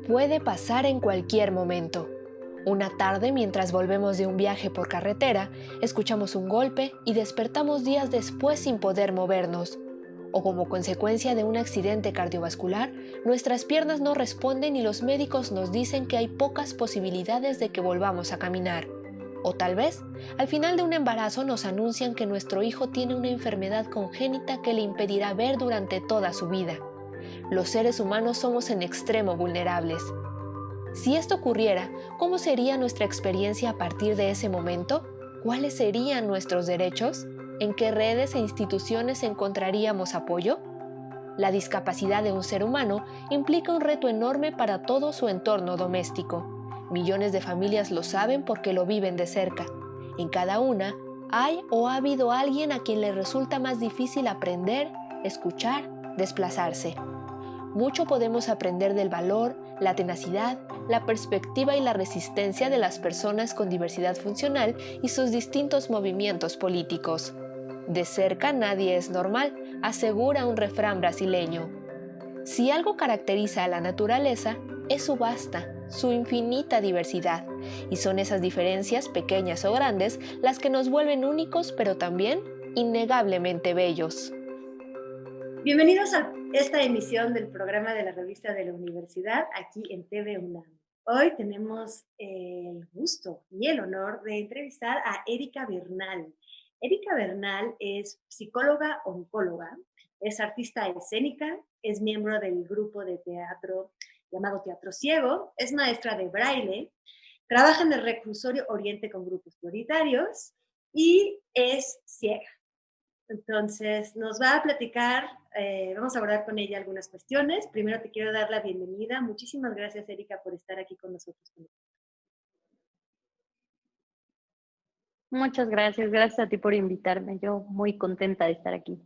puede pasar en cualquier momento. Una tarde, mientras volvemos de un viaje por carretera, escuchamos un golpe y despertamos días después sin poder movernos. O como consecuencia de un accidente cardiovascular, nuestras piernas no responden y los médicos nos dicen que hay pocas posibilidades de que volvamos a caminar. O tal vez, al final de un embarazo nos anuncian que nuestro hijo tiene una enfermedad congénita que le impedirá ver durante toda su vida. Los seres humanos somos en extremo vulnerables. Si esto ocurriera, ¿cómo sería nuestra experiencia a partir de ese momento? ¿Cuáles serían nuestros derechos? ¿En qué redes e instituciones encontraríamos apoyo? La discapacidad de un ser humano implica un reto enorme para todo su entorno doméstico. Millones de familias lo saben porque lo viven de cerca. En cada una hay o ha habido alguien a quien le resulta más difícil aprender, escuchar, desplazarse. Mucho podemos aprender del valor, la tenacidad, la perspectiva y la resistencia de las personas con diversidad funcional y sus distintos movimientos políticos. De cerca nadie es normal, asegura un refrán brasileño. Si algo caracteriza a la naturaleza, es su vasta, su infinita diversidad, y son esas diferencias, pequeñas o grandes, las que nos vuelven únicos, pero también innegablemente bellos. Bienvenidos a esta emisión del programa de la revista de la universidad aquí en TV UNAM. Hoy tenemos el gusto y el honor de entrevistar a Erika Bernal. Erika Bernal es psicóloga oncóloga, es artista escénica, es miembro del grupo de teatro llamado Teatro Ciego, es maestra de braille, trabaja en el Reclusorio Oriente con grupos prioritarios y es ciega. Entonces, nos va a platicar, vamos a abordar con ella algunas cuestiones. Primero te quiero dar la bienvenida. Muchísimas gracias, Erika, por estar aquí con nosotros. Muchas gracias, gracias a ti por invitarme. Yo muy contenta de estar aquí.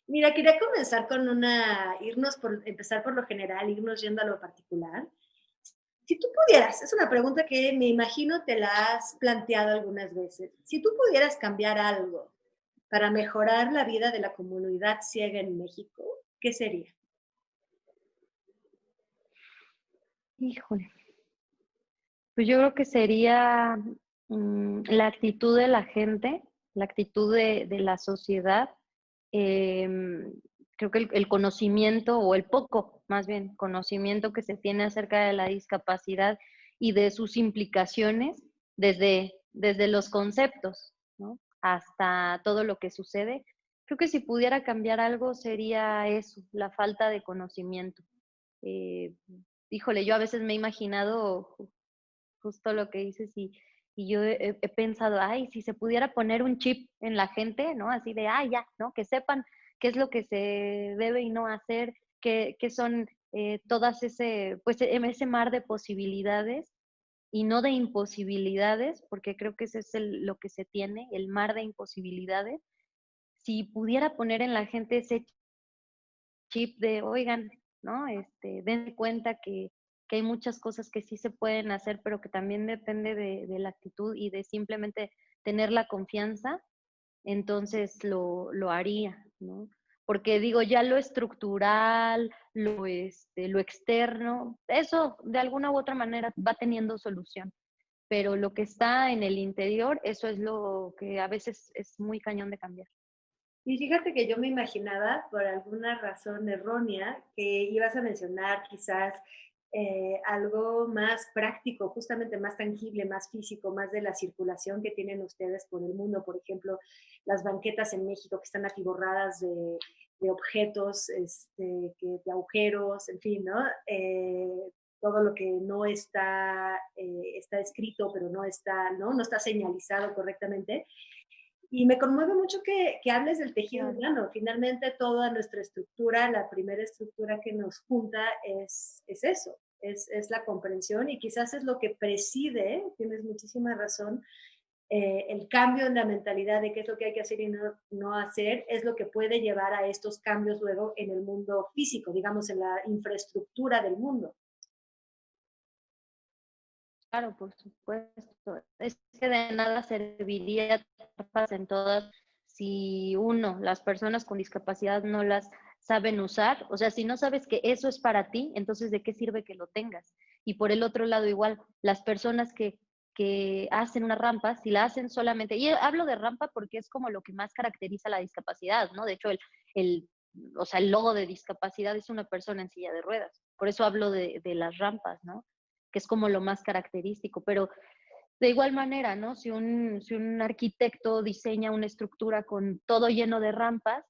Mira, quería comenzar con empezar por lo general, irnos yendo a lo particular. Si tú pudieras, es una pregunta que me imagino te la has planteado algunas veces. Si tú pudieras cambiar algo para mejorar la vida de la comunidad ciega en México, ¿qué sería? Híjole, pues yo creo que sería la actitud de la gente, la actitud de la sociedad. em, Creo que el conocimiento, o el poco, más bien, conocimiento que se tiene acerca de la discapacidad y de sus implicaciones desde los conceptos, ¿no? Hasta todo lo que sucede. Creo que si pudiera cambiar algo sería eso, la falta de conocimiento. Eh, Híjole, yo a veces me he imaginado justo lo que dices y yo he pensado, ay, si se pudiera poner un chip en la gente, ¿no? Así de, ay, ya, ¿no? Que sepan qué es lo que se debe y no hacer, qué son todas pues ese mar de posibilidades y no de imposibilidades, porque creo que ese es lo que se tiene, el mar de imposibilidades. Si pudiera poner en la gente ese chip de, oigan, ¿no? Den cuenta que hay muchas cosas que sí se pueden hacer, pero que también depende de la actitud y de simplemente tener la confianza, entonces lo haría, ¿no? Porque digo, ya lo estructural, lo externo, eso de alguna u otra manera va teniendo solución, pero lo que está en el interior, eso es lo que a veces es muy cañón de cambiar. Y fíjate que yo me imaginaba, por alguna razón errónea, que ibas a mencionar quizás algo más práctico, justamente más tangible, más físico, más de la circulación que tienen ustedes por el mundo. Por ejemplo, las banquetas en México que están atiborradas de objetos, de agujeros, en fin, ¿no? Todo lo que no está escrito, pero no está señalizado correctamente. Y me conmueve mucho que hables del tejido Claro. humano. Finalmente, toda nuestra estructura, la primera estructura que nos junta es eso, es la comprensión y quizás es lo que preside, tienes muchísima razón, el cambio en la mentalidad de qué es lo que hay que hacer y no hacer, es lo que puede llevar a estos cambios luego en el mundo físico, digamos, en la infraestructura del mundo. Claro, por supuesto. Es que de nada serviría tapas en todas si uno, las personas con discapacidad no las saben usar. O sea, si no sabes que eso es para ti, entonces ¿de qué sirve que lo tengas? Y por el otro lado, igual, las personas que hacen una rampa, si la hacen solamente, y hablo de rampa porque es como lo que más caracteriza la discapacidad, ¿no? De hecho, el, o sea, el logo de discapacidad es una persona en silla de ruedas. Por eso hablo de las rampas, ¿no? Que es como lo más característico. Pero de igual manera, ¿no? Si un arquitecto diseña una estructura con todo lleno de rampas,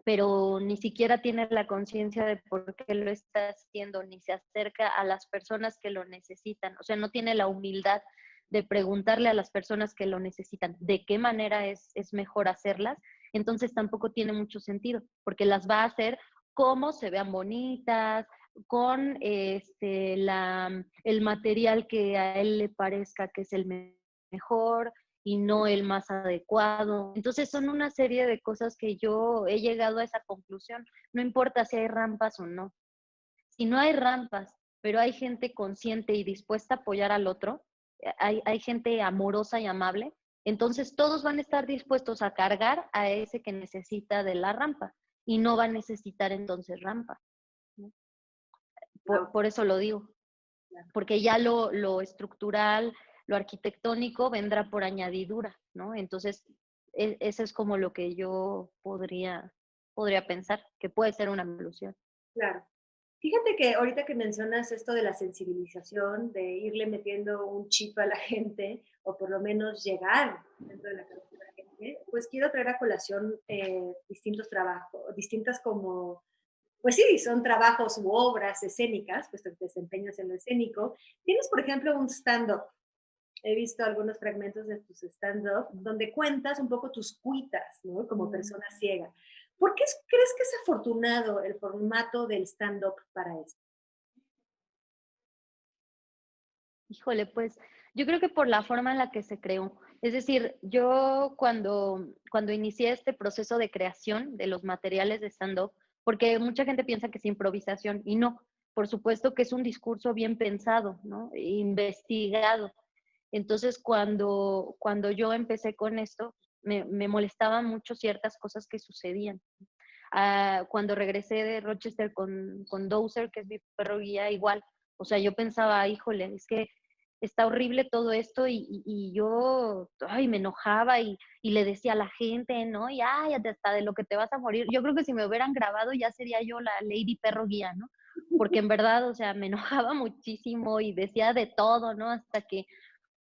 pero ni siquiera tiene la conciencia de por qué lo está haciendo, ni se acerca a las personas que lo necesitan. O sea, no tiene la humildad de preguntarle a las personas que lo necesitan de qué manera es mejor hacerlas, entonces tampoco tiene mucho sentido, porque las va a hacer como se vean bonitas, con el material que a él le parezca que es el mejor, y no el más adecuado. Entonces son una serie de cosas que yo he llegado a esa conclusión. No importa si hay rampas o no. Si no hay rampas, pero hay gente consciente y dispuesta a apoyar al otro, hay gente amorosa y amable, entonces todos van a estar dispuestos a cargar a ese que necesita de la rampa y no va a necesitar entonces rampa, ¿no? Wow, Por eso lo digo, claro. porque ya lo estructural, lo arquitectónico vendrá por añadidura, ¿no? Entonces, eso es como lo que yo podría pensar, que puede ser una evolución. Claro. Fíjate que ahorita que mencionas esto de la sensibilización, de irle metiendo un chip a la gente, o por lo menos llegar dentro de la cabeza de la gente, pues quiero traer a colación distintos trabajos, distintas como, pues sí, son trabajos u obras escénicas, pues te desempeñas en lo escénico. Tienes, por ejemplo, un stand-up. He visto algunos fragmentos de tus stand-up donde cuentas un poco tus cuitas, ¿no? Como persona ciega. ¿Por qué crees que es afortunado el formato del stand-up para esto? Híjole, pues yo creo que por la forma en la que se creó. Es decir, yo cuando inicié este proceso de creación de los materiales de stand-up, porque mucha gente piensa que es improvisación y no, por supuesto que es un discurso bien pensado, ¿no? Investigado. Entonces, cuando yo empecé con esto, me molestaban mucho ciertas cosas que sucedían. Cuando regresé de Rochester con Dozer, que es mi perro guía, igual. O sea, yo pensaba, híjole, es que está horrible todo esto y yo, ay, me enojaba y le decía a la gente, ¿no? Y, ay, hasta de lo que te vas a morir. Yo creo que si me hubieran grabado ya sería yo la Lady Perro Guía, ¿no? Porque en verdad, o sea, me enojaba muchísimo y decía de todo, ¿no? Hasta que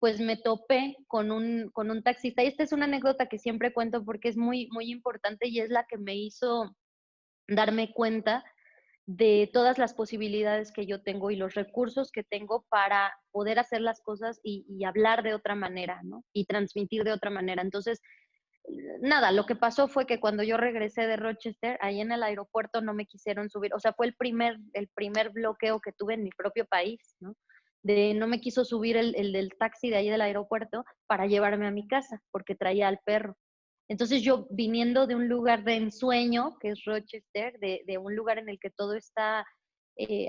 pues me topé con un taxista. Y esta es una anécdota que siempre cuento porque es muy, muy importante y es la que me hizo darme cuenta de todas las posibilidades que yo tengo y los recursos que tengo para poder hacer las cosas y hablar de otra manera, ¿no? Y transmitir de otra manera. Entonces, nada, lo que pasó fue que cuando yo regresé de Rochester, ahí en el aeropuerto no me quisieron subir, o sea, fue el primer bloqueo que tuve en mi propio país, ¿no? De no me quiso subir el del taxi de ahí del aeropuerto para llevarme a mi casa, porque traía al perro. Entonces yo viniendo de un lugar de ensueño, que es Rochester, de un lugar en el que todo está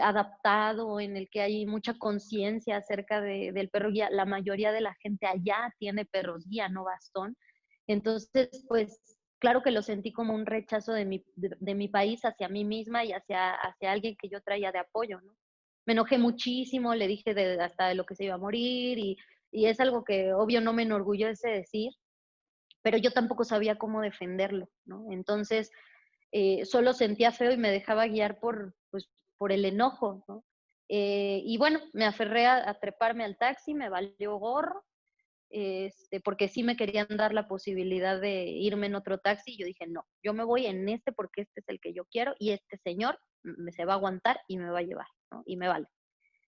adaptado, en el que hay mucha conciencia acerca del perro guía, la mayoría de la gente allá tiene perros guía, no bastón. Entonces, pues claro que lo sentí como un rechazo de mi país hacia mí misma y hacia alguien que yo traía de apoyo, ¿no? Me enojé muchísimo, le dije hasta de lo que se iba a morir y es algo que obvio no me enorgullece decir, pero yo tampoco sabía cómo defenderlo, ¿no? Entonces, solo sentía feo y me dejaba guiar pues, por el enojo, ¿no? Y bueno, me aferré a treparme al taxi, me valió gorro, porque sí me querían dar la posibilidad de irme en otro taxi, y yo dije, no, yo me voy en este porque este es el que yo quiero y este señor me se va a aguantar y me va a llevar, ¿no? Y me vale.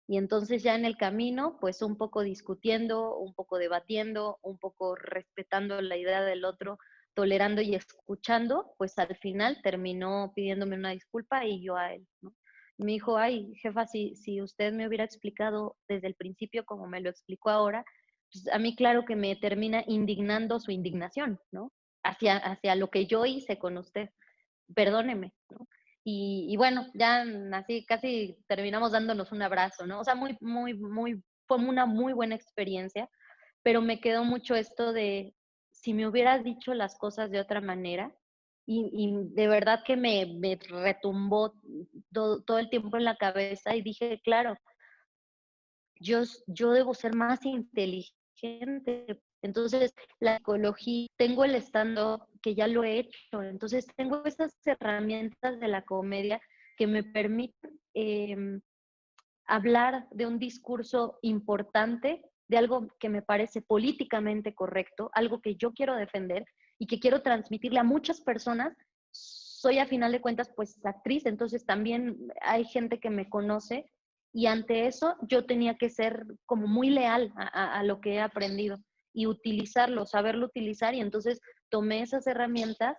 Y entonces ya en el camino, pues un poco discutiendo, un poco debatiendo, un poco respetando la idea del otro, tolerando y escuchando, pues al final terminó pidiéndome una disculpa y yo a él, ¿no? Me dijo, ay, jefa, si usted me hubiera explicado desde el principio como me lo explicó ahora, pues a mí claro que me termina indignando su indignación, ¿no? Hacia lo que yo hice con usted. Perdóneme, ¿no? Y bueno, ya así casi terminamos dándonos un abrazo, ¿no? O sea, muy, muy, muy, fue una muy buena experiencia, pero me quedó mucho esto de, si me hubieras dicho las cosas de otra manera, y de verdad que me retumbó todo el tiempo en la cabeza y dije, claro, yo debo ser más inteligente. Entonces, la psicología, tengo el stand-up que ya lo he hecho, entonces tengo esas herramientas de la comedia que me permiten hablar de un discurso importante, de algo que me parece políticamente correcto, algo que yo quiero defender y que quiero transmitirle a muchas personas. Soy a final de cuentas pues actriz, entonces también hay gente que me conoce y ante eso yo tenía que ser como muy leal a lo que he aprendido y utilizarlo, saberlo utilizar y entonces tomé esas herramientas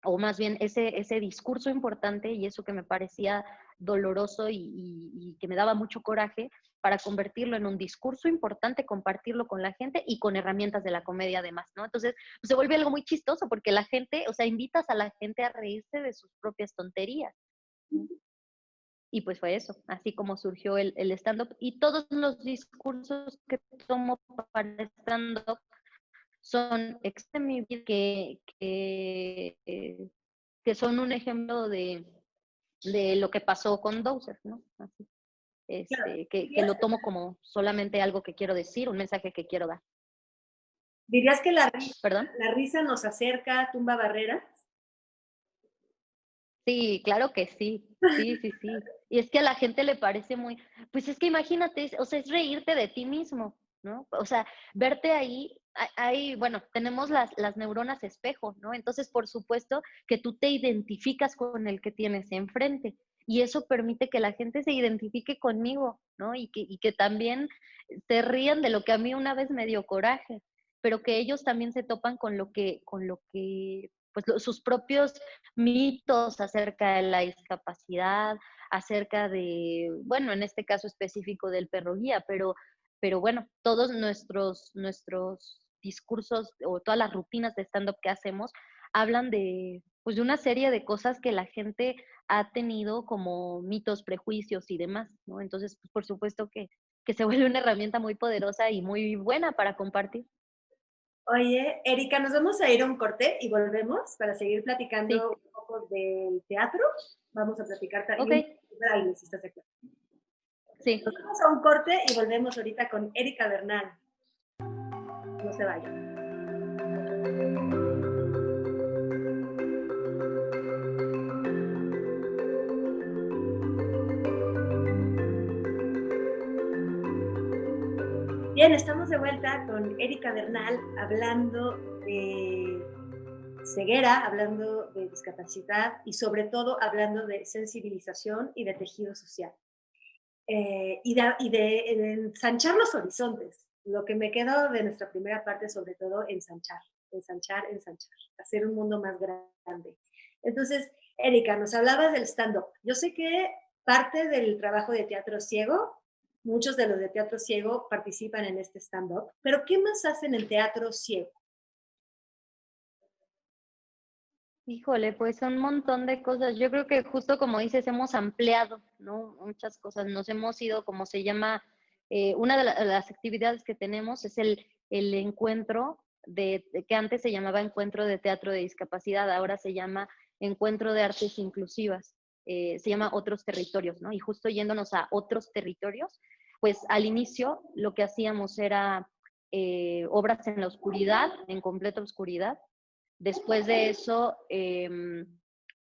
o más bien ese discurso importante y eso que me parecía doloroso y que me daba mucho coraje para convertirlo en un discurso importante, compartirlo con la gente y con herramientas de la comedia además, ¿no? Entonces, pues, se vuelve algo muy chistoso porque la gente, o sea, invitas a la gente a reírse de sus propias tonterías, ¿no? Y pues fue eso, así como surgió el stand-up y todos los discursos que tomo para stand-up son extremi que son un ejemplo de lo que pasó con Dowser, ¿no? Así, Claro. que lo tomo como solamente algo que quiero decir, un mensaje que quiero dar. ¿Dirías que ¿Perdón? la risa nos acerca, tumba barreras? Sí, claro que sí. Sí, sí, sí. Y es que a la gente le parece muy, pues es que imagínate, o sea, es reírte de ti mismo, ¿no? O sea, verte ahí, bueno, tenemos las neuronas espejo, ¿no? Entonces, por supuesto que tú te identificas con el que tienes enfrente y eso permite que la gente se identifique conmigo, ¿no? Y que también se rían de lo que a mí una vez me dio coraje, pero que ellos también se topan con lo que, pues sus propios mitos acerca de la discapacidad, acerca de, bueno, en este caso específico del perro guía, pero bueno, todos nuestros discursos o todas las rutinas de stand-up que hacemos hablan de, pues, de una serie de cosas que la gente ha tenido como mitos, prejuicios y demás, ¿no? Entonces, pues, por supuesto que se vuelve una herramienta muy poderosa y muy buena para compartir. Oye, Erika, nos vamos a ir a un corte y volvemos para seguir Sí, platicando un poco del teatro. Vamos a platicar ok, y un poco de braille, si estás de acuerdo. sí. Nos vamos a un corte y volvemos ahorita con Erika Bernal. No se vayan. Bien, estamos de vuelta con Erika Bernal hablando de ceguera, hablando de discapacidad y sobre todo hablando de sensibilización y de tejido social. Y de ensanchar los horizontes. Lo que me quedó de nuestra primera parte, sobre todo, ensanchar, ensanchar, ensanchar, hacer un mundo más grande. Entonces, Erika, nos hablabas del stand-up. Yo sé que parte del trabajo de teatro ciego, muchos de los de teatro ciego participan en este stand-up, pero ¿qué más hacen en teatro ciego? Híjole, pues un montón de cosas. Yo creo que justo como dices, hemos ampliado, ¿no? Muchas cosas. Nos hemos ido, como se llama, una de las actividades que tenemos es el encuentro que antes se llamaba Encuentro de Teatro de Discapacidad, ahora se llama Encuentro de Artes Inclusivas, se llama Otros Territorios, ¿no? Y justo yéndonos a otros territorios, pues al inicio lo que hacíamos era obras en la oscuridad, en completa oscuridad. Después de eso,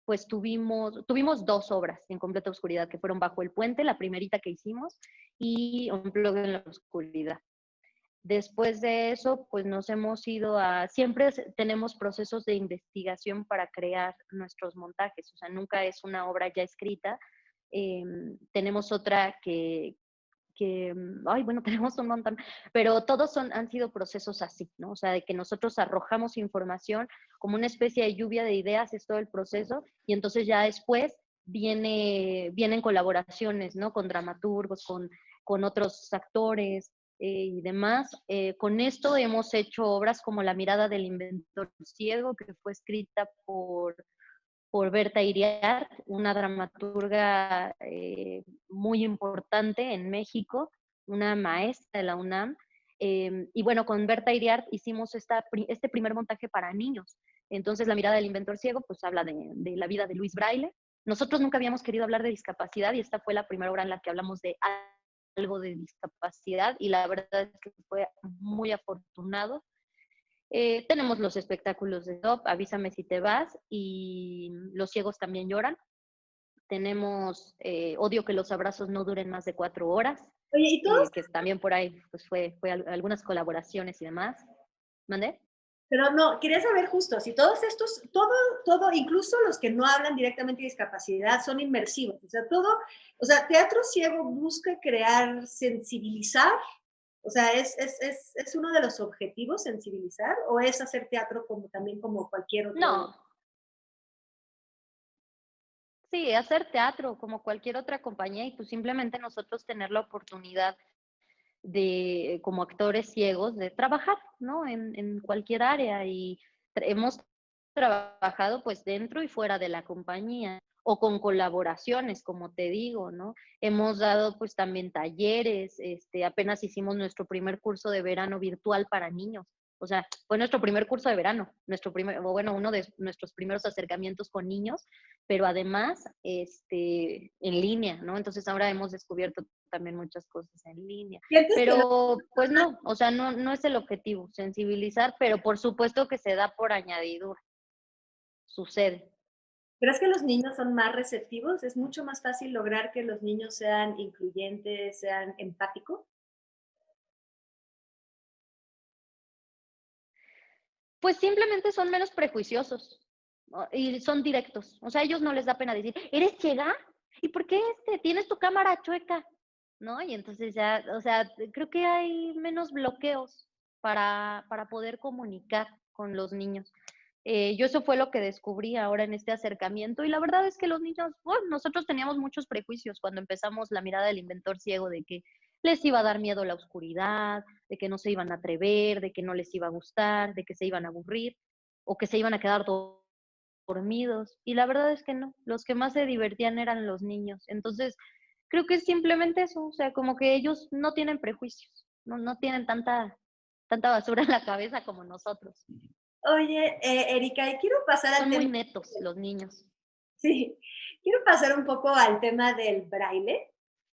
pues tuvimos dos obras en completa oscuridad que fueron Bajo el Puente, la primerita que hicimos, y Un blog en la oscuridad. Después de eso, pues nos hemos ido siempre tenemos procesos de investigación para crear nuestros montajes, o sea, nunca es una obra ya escrita. Tenemos otra ay, bueno, tenemos un montón, pero todos han sido procesos así, ¿no? O sea, de que nosotros arrojamos información como una especie de lluvia de ideas, es todo el proceso, y entonces ya después vienen colaboraciones, ¿no? Con dramaturgos, con otros actores y demás. Con esto hemos hecho obras como La mirada del inventor ciego, que fue escrita por Berta Iriart, una dramaturga muy importante en México, una maestra de la UNAM. Y bueno, con Berta Iriart hicimos este primer montaje para niños, Entonces, La mirada del inventor ciego, pues habla de la vida de Luis Braille. Nosotros nunca habíamos querido hablar de discapacidad y esta fue la primera obra en la que hablamos de algo de discapacidad y la verdad es que fue muy afortunado. Tenemos los espectáculos de Top, Avísame si te vas y Los ciegos también lloran. Tenemos Odio que los abrazos no duren más de 4 horas, Oye, ¿y todos? que también por ahí pues fue algunas colaboraciones y demás. ¿Mandé? Pero no, quería saber justo, si todos estos, todo, incluso los que no hablan directamente de discapacidad, son inmersivos. O sea, todo, o sea, Teatro Ciego busca crear, sensibilizar. O sea, ¿es uno de los objetivos sensibilizar o es hacer teatro como también como cualquier otro? No, sí, hacer teatro como cualquier otra compañía y pues simplemente nosotros tener la oportunidad de, como actores ciegos, de trabajar, ¿no? En cualquier área y hemos trabajado pues dentro y fuera de la compañía o con colaboraciones, como te digo, ¿no? Hemos dado pues también talleres, apenas hicimos nuestro primer curso de verano virtual para niños. O sea, fue nuestro primer curso de verano, o bueno, uno de nuestros primeros acercamientos con niños, pero además, en línea, ¿no? Entonces ahora hemos descubierto también muchas cosas en línea. ¿Sientes que Pero, pues no, o sea, no es el objetivo, sensibilizar, pero por supuesto que se da por añadidura, sucede. crees que los niños son más receptivos? ¿Es mucho más fácil lograr que los niños sean incluyentes, sean empáticos? Pues simplemente son menos prejuiciosos, ¿no? Y son directos. O sea, a ellos no les da pena decir, ¿eres ciega? ¿Y por qué tienes tu cámara chueca? ¿No? Y entonces ya, o sea, creo que hay menos bloqueos para poder comunicar con los niños. Yo eso fue lo que descubrí ahora en este acercamiento y la verdad es que los niños, bueno, nosotros teníamos muchos prejuicios cuando empezamos La mirada del inventor ciego de que les iba a dar miedo la oscuridad, de que no se iban a atrever, de que no les iba a gustar, de que se iban a aburrir o que se iban a quedar dormidos. Y la verdad es que no, los que más se divertían eran los niños. Entonces, creo que es simplemente eso, o sea, como que ellos no tienen prejuicios, no tienen tanta basura en la cabeza como nosotros. Oye, Erika, y quiero pasar al Son muy tema, netos los niños. sí, quiero pasar un poco al tema del braille.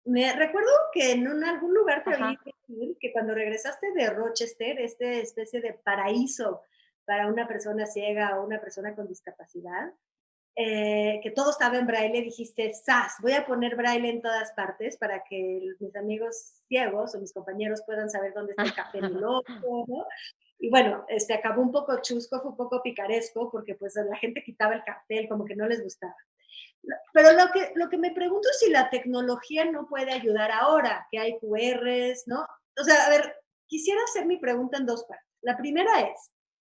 Me recuerdo que en algún lugar te oí Ajá. decir que cuando regresaste de Rochester, este especie de paraíso para una persona ciega o una persona con discapacidad, que todo estaba en braille, dijiste, ¡zas! Voy a poner braille en todas partes para que mis amigos ciegos o mis compañeros puedan saber dónde está el café en el ojo, ¿no? Y bueno, acabó un poco chusco, fue un poco picaresco, porque pues la gente quitaba el cartel, como que no les gustaba. Pero lo que me pregunto es si la tecnología no puede ayudar ahora, que hay QRs, ¿no? O sea, a ver, quisiera hacer mi pregunta en dos partes. La primera es,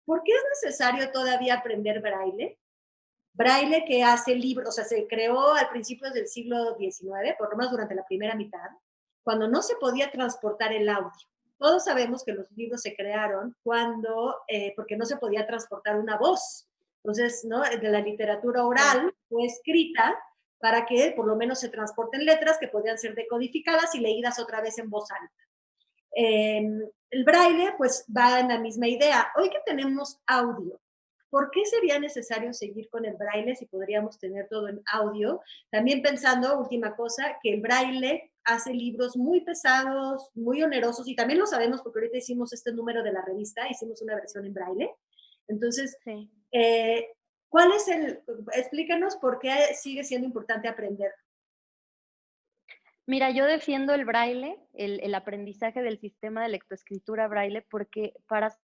¿por qué es necesario todavía aprender braille? Braille que hace libros, o sea, se creó al principios del siglo XIX, por lo menos durante la primera mitad, cuando no se podía transportar el audio. Todos sabemos que los libros se crearon porque no se podía transportar una voz. Entonces, ¿no? De la literatura Claro. oral fue escrita para que por lo menos se transporten letras que podían ser decodificadas y leídas otra vez en voz alta. El braille, pues va en la misma idea. Hoy que tenemos audio, ¿por qué sería necesario seguir con el braille si podríamos tener todo en audio? También pensando, última cosa, que el braille hace libros muy pesados, muy onerosos, y también lo sabemos porque ahorita hicimos este número de la revista, hicimos una versión en braille. Entonces, Sí. eh, explícanos por qué sigue siendo importante aprender. Mira, yo defiendo el braille, el aprendizaje del sistema de lectoescritura braille, porque para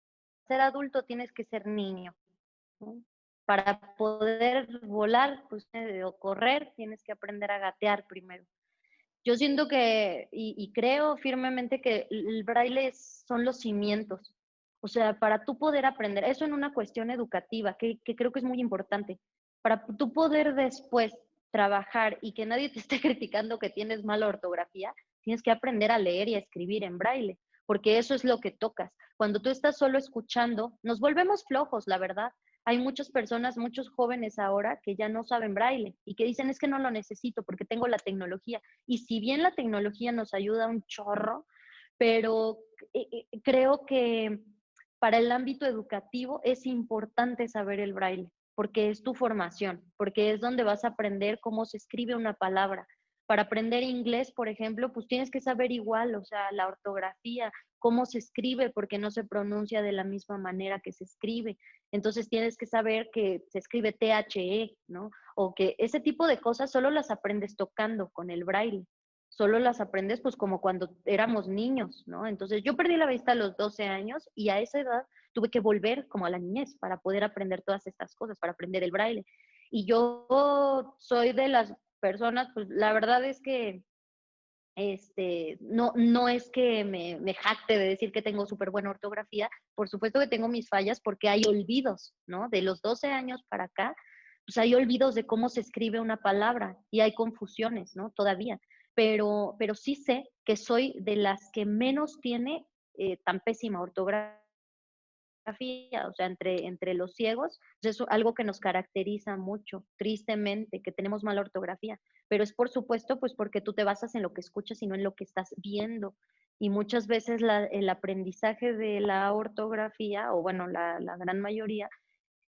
ser adulto tienes que ser niño, ¿no? Para poder volar, pues, o correr, tienes que aprender a gatear primero. Yo siento que, y creo firmemente que el braille son los cimientos. O sea, para tú poder aprender, eso en una cuestión educativa, que creo que es muy importante, para tú poder después trabajar y que nadie te esté criticando que tienes mala ortografía, tienes que aprender a leer y a escribir en braille, porque eso es lo que tocas. Cuando tú estás solo escuchando, nos volvemos flojos, la verdad. Hay muchas personas, muchos jóvenes ahora que ya no saben braille y que dicen es que no lo necesito porque tengo la tecnología. Y si bien la tecnología nos ayuda un chorro, pero creo que para el ámbito educativo es importante saber el braille, porque es tu formación, porque es donde vas a aprender cómo se escribe una palabra. Para aprender inglés, por ejemplo, pues tienes que saber igual, o sea, la ortografía, cómo se escribe, porque no se pronuncia de la misma manera que se escribe. Entonces tienes que saber que se escribe THE, ¿no? O que ese tipo de cosas solo las aprendes tocando con el braille. Solo las aprendes pues como cuando éramos niños, ¿no? Entonces yo perdí la vista a los 12 años y a esa edad tuve que volver como a la niñez para poder aprender todas estas cosas, para aprender el braille. Y yo soy de las personas, pues la verdad es que no es que me jacte de decir que tengo súper buena ortografía, por supuesto que tengo mis fallas porque hay olvidos, ¿no? De los 12 años para acá, pues hay olvidos de cómo se escribe una palabra y hay confusiones, ¿no? Todavía. Pero sí sé que soy de las que menos tiene tan pésima ortografía, o sea, entre los ciegos, pues eso es algo que nos caracteriza mucho, tristemente, que tenemos mala ortografía, pero es por supuesto, pues porque tú te basas en lo que escuchas y no en lo que estás viendo. Y muchas veces el aprendizaje de la ortografía, o bueno, la gran mayoría,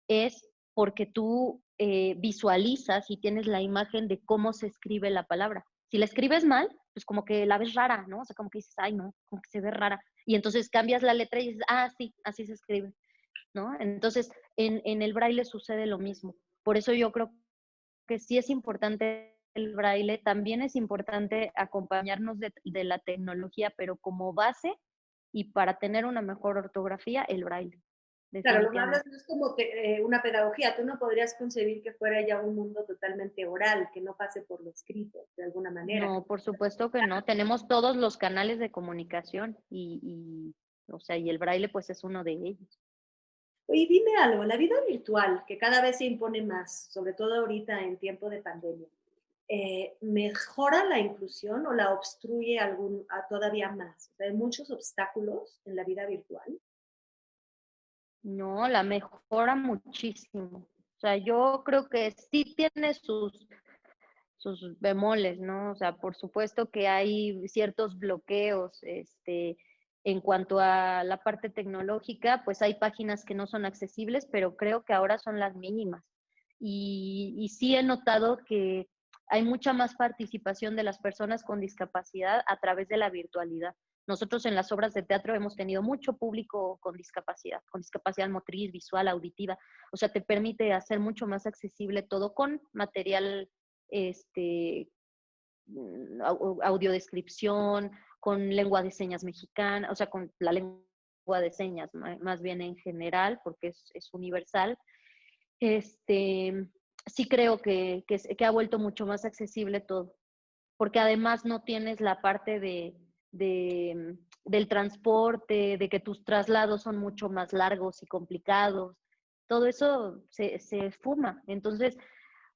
es porque tú visualizas y tienes la imagen de cómo se escribe la palabra. Si la escribes mal, pues como que la ves rara, ¿no? O sea, como que dices, ay, no, como que se ve rara. Y entonces cambias la letra y dices, ah, sí, así se escribe, ¿no? Entonces, en el braille sucede lo mismo. Por eso yo creo que sí es importante el braille, también es importante acompañarnos de la tecnología, pero como base y para tener una mejor ortografía, el braille, Claro, lo que hablas definitivamente. no es como una pedagogía. Tú no podrías concebir que fuera ya un mundo totalmente oral, que no pase por lo escrito, de alguna manera. No, por supuesto que no. Tenemos todos los canales de comunicación o sea, y el braille pues es uno de ellos. Oye, dime algo, la vida virtual, que cada vez se impone más, sobre todo ahorita en tiempo de pandemia, ¿mejora la inclusión o la obstruye todavía más? O sea, hay muchos obstáculos en la vida virtual. No, la mejora muchísimo. O sea, yo creo que sí tiene sus bemoles, ¿no? O sea, por supuesto que hay ciertos bloqueos, en cuanto a la parte tecnológica, pues hay páginas que no son accesibles, pero creo que ahora son las mínimas. Y sí he notado que hay mucha más participación de las personas con discapacidad a través de la virtualidad. Nosotros en las obras de teatro hemos tenido mucho público con discapacidad motriz, visual, auditiva. O sea, te permite hacer mucho más accesible todo con material este, audiodescripción, con lengua de señas mexicana, o sea, con la lengua de señas más bien en general, porque es universal. Este, sí creo que ha vuelto mucho más accesible todo, porque además no tienes la parte del transporte, de que tus traslados son mucho más largos y complicados. Todo eso se esfuma. Entonces,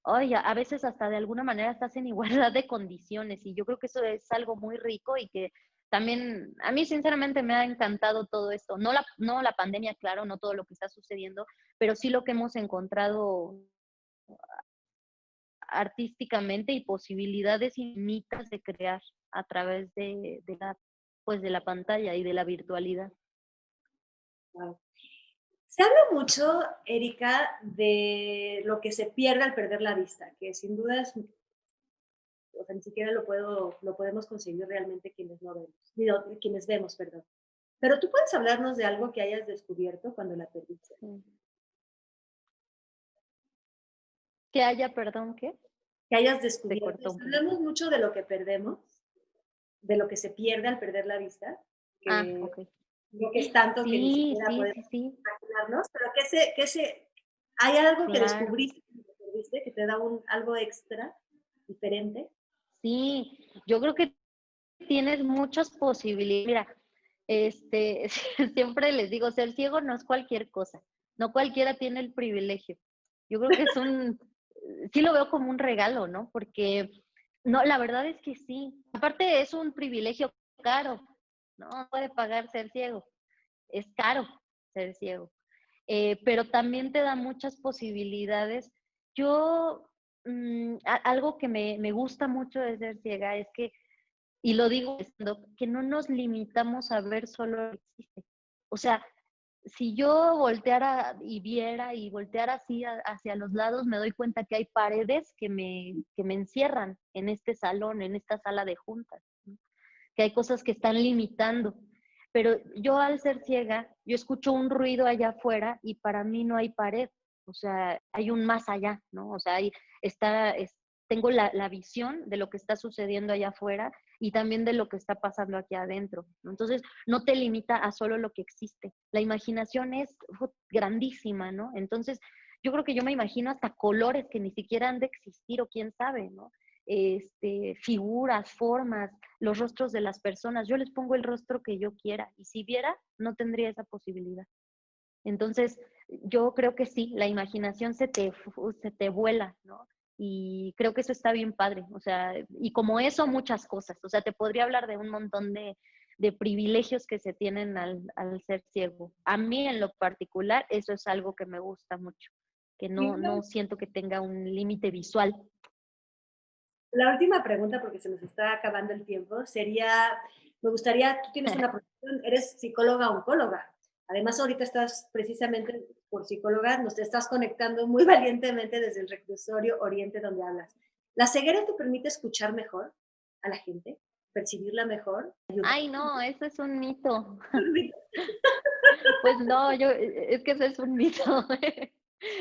oye, a veces hasta de alguna manera estás en igualdad de condiciones y yo creo que eso es algo muy rico y que también a mí sinceramente me ha encantado todo esto. No la pandemia, claro, no todo lo que está sucediendo, pero sí lo que hemos encontrado artísticamente y posibilidades infinitas de crear a través de la pantalla y de la virtualidad. Wow. Se habla mucho, Erika, de lo que se pierde al perder la vista, que sin duda es, o sea, ni siquiera lo podemos conseguir realmente quienes no vemos, digo, quienes vemos, perdón. Pero tú puedes hablarnos de algo que hayas descubierto cuando la perdiste. Sí. Que haya, perdón, ¿qué? Que hayas Se descubierto. cortó un poquito. Hablamos mucho de lo que perdemos, de lo que se pierde al perder la vista, Ah, que ok. creo que es tanto que ni Sí, siquiera sí, sí, podemos sí, imaginarnos, pero hay algo que claro. descubriste, que perdiste, que te da algo extra, diferente. Sí, yo creo que tienes muchas posibilidades. Mira, siempre les digo, ser ciego no es cualquier cosa. No cualquiera tiene el privilegio. Yo creo que sí lo veo como un regalo, ¿no? Porque, no, la verdad es que sí. Aparte es un privilegio caro, no puede pagar ser ciego. Es caro ser ciego. Pero también te da muchas posibilidades. Yo, algo que me gusta mucho de ser ciega es que, y lo digo, que no nos limitamos a ver solo lo que existe. O sea, si yo volteara y viera y volteara así hacia los lados, me doy cuenta que hay paredes que me encierran en este salón, en esta sala de juntas, ¿no? Que hay cosas que están limitando. Pero yo al ser ciega, yo escucho un ruido allá afuera y para mí no hay pared, o sea, hay un más allá, ¿no? O sea, tengo la visión de lo que está sucediendo allá afuera y también de lo que está pasando aquí adentro, ¿no? Entonces, no te limita a solo lo que existe. La imaginación es grandísima, ¿no? Entonces, yo creo que yo me imagino hasta colores que ni siquiera han de existir o quién sabe, ¿no? Figuras, formas, los rostros de las personas. Yo les pongo el rostro que yo quiera y si viera, no tendría esa posibilidad. Entonces, yo creo que sí, la imaginación se te vuela, ¿no? Y creo que eso está bien padre, o sea, y como eso muchas cosas, o sea, te podría hablar de un montón de privilegios que se tienen al ser ciego. A mí en lo particular, eso es algo que me gusta mucho, que no siento que tenga un límite visual. La última pregunta, porque se nos está acabando el tiempo, sería, me gustaría, tú tienes una profesión, eres psicóloga oncóloga. Además, ahorita estás precisamente por psicóloga, nos te estás conectando muy valientemente desde el reclusorio Oriente donde hablas. ¿La ceguera te permite escuchar mejor a la gente, percibirla mejor, ayudar? Ay, no, eso es un mito. Pues no, es que eso es un mito.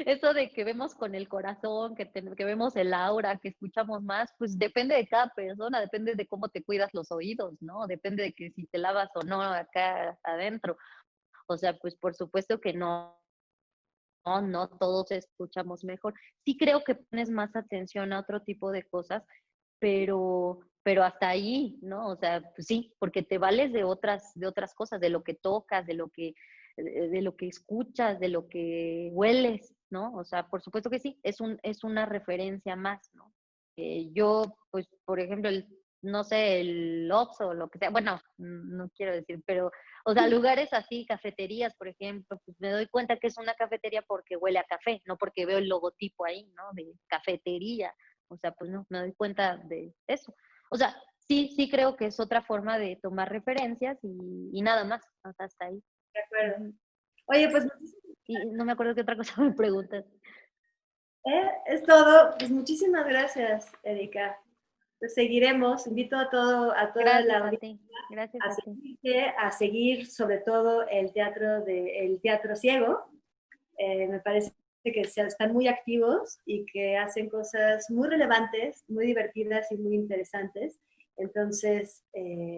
Eso de que vemos con el corazón, que vemos el aura, que escuchamos más, pues depende de cada persona, depende de cómo te cuidas los oídos, ¿no? Depende de que si te lavas o no acá adentro. O sea, pues por supuesto que no todos escuchamos mejor. Sí creo que pones más atención a otro tipo de cosas, pero hasta ahí, ¿no? O sea, pues sí, porque te vales de otras cosas, de lo que tocas, de lo que escuchas, de lo que hueles, ¿no? O sea, por supuesto que sí, es una referencia más, ¿no? Yo, pues, por ejemplo, no sé, el Oxxo o lo que sea, bueno, no quiero decir, pero, o sea, lugares así, cafeterías, por ejemplo, pues me doy cuenta que es una cafetería porque huele a café, no porque veo el logotipo ahí, ¿no? De cafetería. O sea, pues no, me doy cuenta de eso. O sea, sí creo que es otra forma de tomar referencias y nada más, o sea, hasta ahí. De acuerdo. Ujú. Oye, pues Y no me acuerdo qué otra cosa me preguntas. es todo. Pues muchísimas gracias, Erika. Pues seguiremos. Invito a toda Gracias la a audiencia ti, gracias a a ti. seguirte, a seguir sobre todo el teatro ciego. Me parece que están muy activos y que hacen cosas muy relevantes, muy divertidas y muy interesantes. Entonces,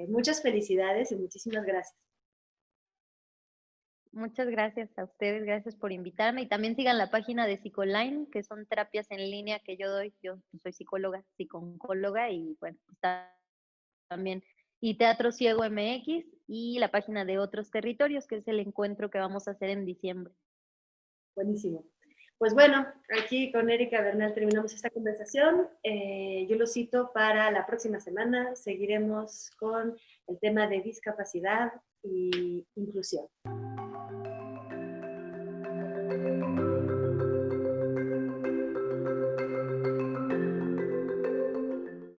muchas felicidades y muchísimas gracias. Muchas gracias a ustedes, gracias por invitarme y también sigan la página de Psicoline, que son terapias en línea que yo doy. Yo soy psicóloga, psicooncóloga y bueno, está también y Teatro Ciego MX y la página de Otros Territorios, que es el encuentro que vamos a hacer en diciembre. Buenísimo. Pues bueno, aquí con Erika Bernal terminamos esta conversación. Yo lo cito para la próxima semana. Seguiremos con el tema de discapacidad y inclusión.